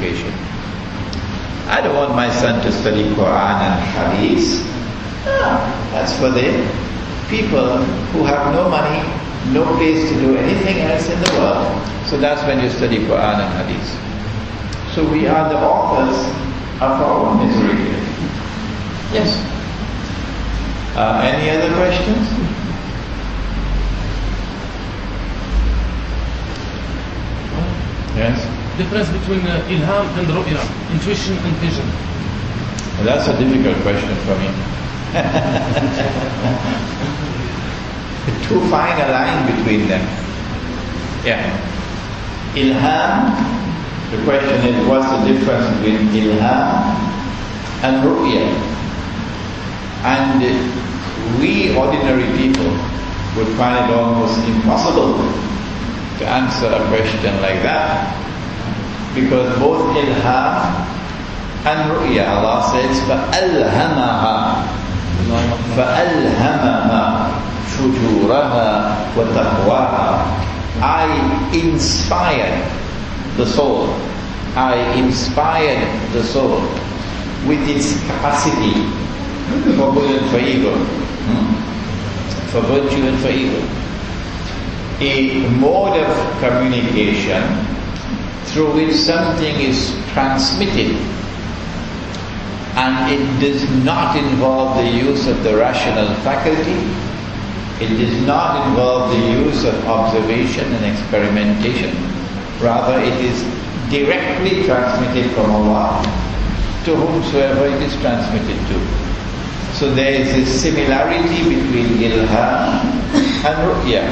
education. I don't want my son to study Quran and Hadith. No, that's for the people who have no money, no place to do anything else in the world. So that's when you study Quran and Hadith. So we are the authors of our own misery. Yes. Any other questions? Yes. Difference between ilham and ru'ya, intuition and vision. Well, that's a difficult question for me. To find a line between them. Yeah. Ilham, the question is, what's the difference between ilham and ru'ya? And we ordinary people would find it almost impossible to answer a question like that, because both ilham and ru'ya, Allah says, فَأَلْهَمَهَا فُجُورَهَا وَتَقْوَاهَا. I inspired the soul. I inspired the soul with its capacity for good and for evil, for virtue and for evil. A mode of communication through which something is transmitted, and it does not involve the use of the rational faculty, it does not involve the use of observation and experimentation. Rather, it is directly transmitted from Allah to whomsoever it is transmitted to. So there is a similarity between ilham and ru'ya.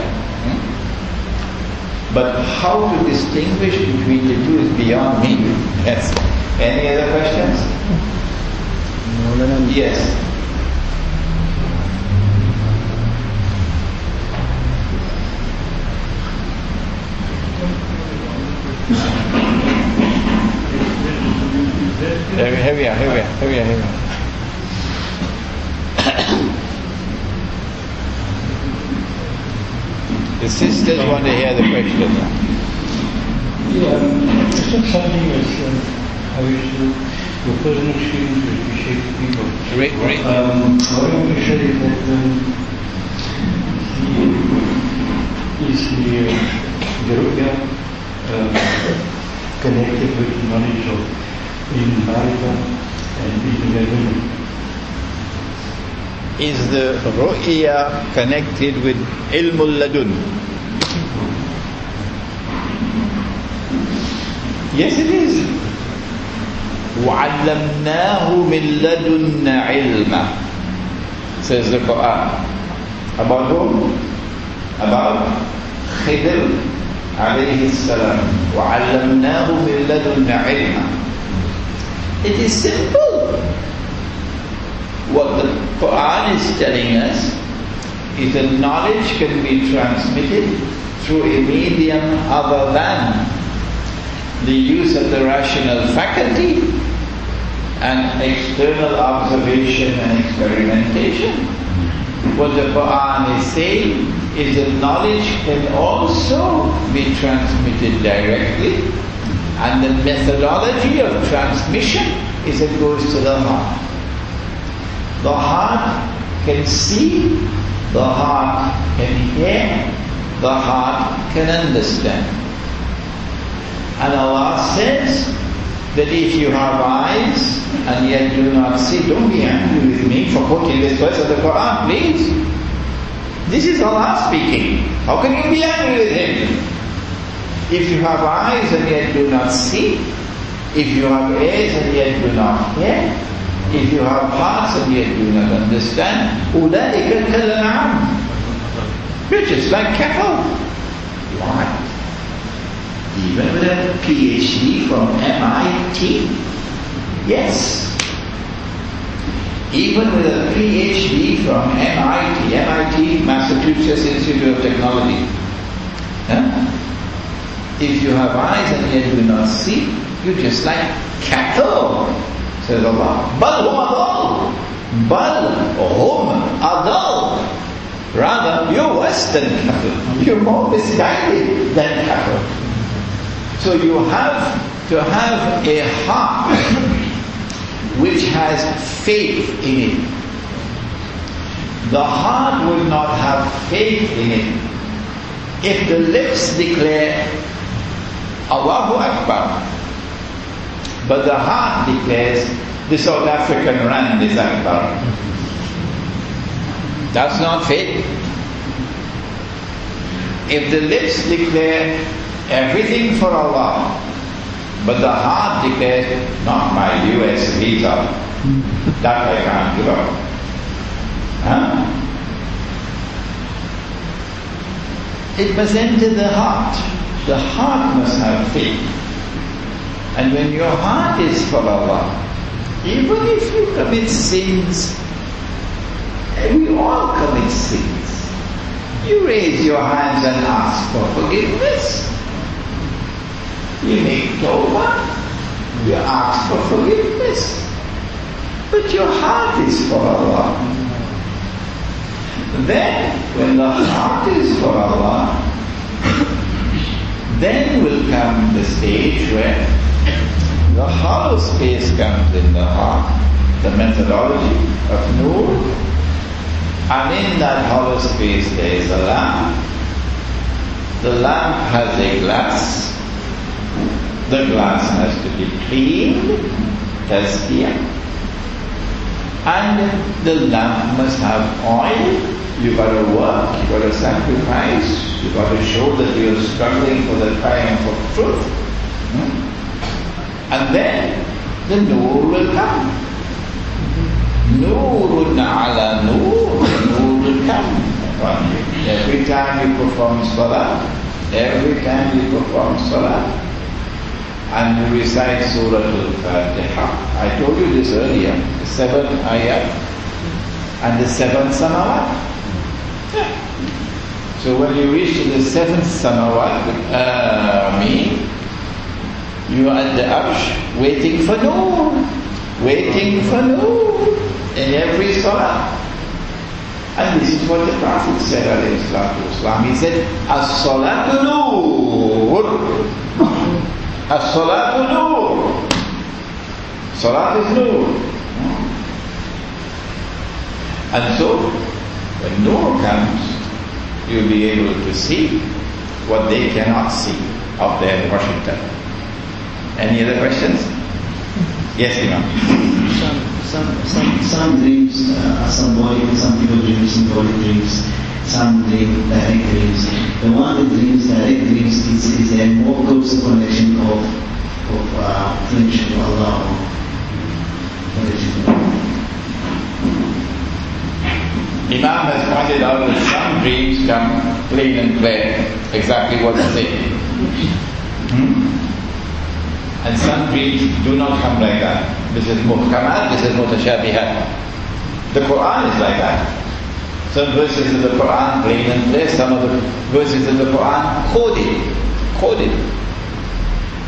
But how to distinguish between the two is beyond me. Yes. Any other questions? Yes. Here we are. The sisters want to hear the question. Yeah, it's not something that I wish to propose Muslims to appreciate people. I want to say that the ru'ya connected with knowledge of Riba and women. Is the ru'ya connected with ilmul ladun? Yes, it is. وَعَلَّمْنَاهُ مِنْ لَدُنَّ عِلْمًا, says the Quran. About whom? About Khidr alayhi salam. وَعَلَّمْنَاهُ مِنْ لَدُنَّ عِلْمًا. It is simple. What the Quran is telling us is that knowledge can be transmitted through a medium other than the use of the rational faculty and external observation and experimentation. What the Quran is saying is that knowledge can also be transmitted directly, and the methodology of transmission is it goes to the heart. The heart can see, the heart can hear, the heart can understand. And Allah says that if you have eyes and yet do not see, don't be angry with me for quoting this verse of the Quran, please. This is Allah speaking. How can you be angry with Him? If you have eyes and yet do not see, if you have ears and yet do not hear, if you have hearts and yet do not understand, أُولَٰئِكَ كَالْأَنْعَامِ. You're just like cattle. Why? Even with a PhD from MIT? Yes. Even with a PhD from MIT, Massachusetts Institute of Technology. If you have eyes and yet do not see, you're just like cattle, says Allah. Bal hum adal. Rather, you're worse than cattle. You're more misguided than cattle. So you have to have a heart which has faith in it. The heart would not have faith in it if the lips declare Allahu Akbar, but the heart declares the South African rand is Akbar. That's not faith. If the lips declare everything for Allah, but the heart declares, not my US visa, that I can't give up. Huh? It must enter the heart. The heart must have faith. And when your heart is for Allah, even if you commit sins, and we all commit sins, you raise your hands and ask for forgiveness. You make tawbah, you ask for forgiveness. But your heart is for Allah. Then, when the heart is for Allah, then will come the stage where the hollow space comes in the heart, the methodology of Nur, and in that hollow space there is a lamp. The lamp has a glass. The glass has to be cleaned, tazkiyah. And the lamp must have oil. You've got to work, you've got to sacrifice, you've got to show that you're struggling for the triumph of truth. And then the Nur will come. Nurun ala Nur, the Nur will come. Every time you perform salah, and you recite Surah Al-Fatiha. I told you this earlier, the 7 ayat and the 7 samawat. Yeah. So when you reach to the 7th samawat, you are at the arsh waiting for Nur in every salah. And this is what the Prophet said, alayhi salatu wasalam. He said, As-salatu nur. As-salatu nur. Salat is nur. And so, when nur comes, you'll be able to see what they cannot see up there in Washington. Any other questions? Yes, Imam. Some dreams are symbolic, some people dream symbolic dreams, some dream direct dreams. The one that dreams direct dreams is a more close connection of friendship to Allah. Imam has pointed out that some dreams come plain and clear, exactly what to say. And some dreams do not come like that. This is muhkamat, this is mutashabihat. The Quran is like that. Some verses of the Quran plain and clear, some of the verses of the Quran coded.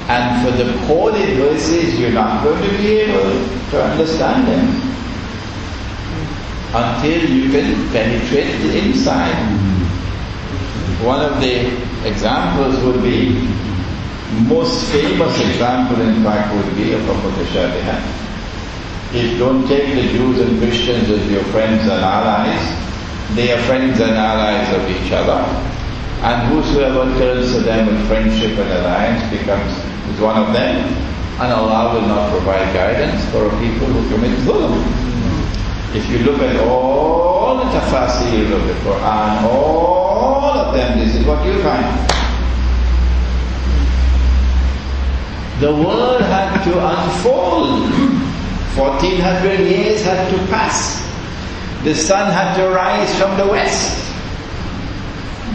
And for the coded verses, you're not going to be able to understand them until you can penetrate the inside. One of the examples would be, most famous example in fact would be of mutashabihat. If don't take the Jews and Christians as your friends and allies, they are friends and allies of each other. And whosoever turns to them with friendship and alliance is one of them. And Allah will not provide guidance for people who commit dhulm. If you look at all the tafasir of the Quran, all of them, this is what you find. The world had to unfold. 1400 years had to pass. The sun had to rise from the west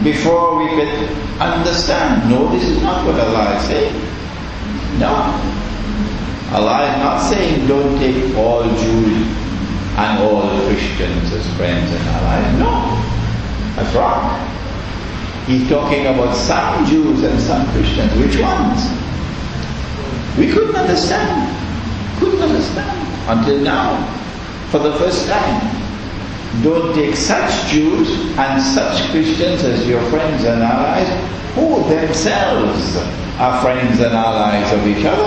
before we could understand. No, this is not what Allah is saying. No. Allah is not saying don't take all Jews and all Christians as friends and allies. No. That's wrong. He's talking about some Jews and some Christians. Which ones? We couldn't understand until now, for the first time. Don't take such Jews and such Christians as your friends and allies who themselves are friends and allies of each other.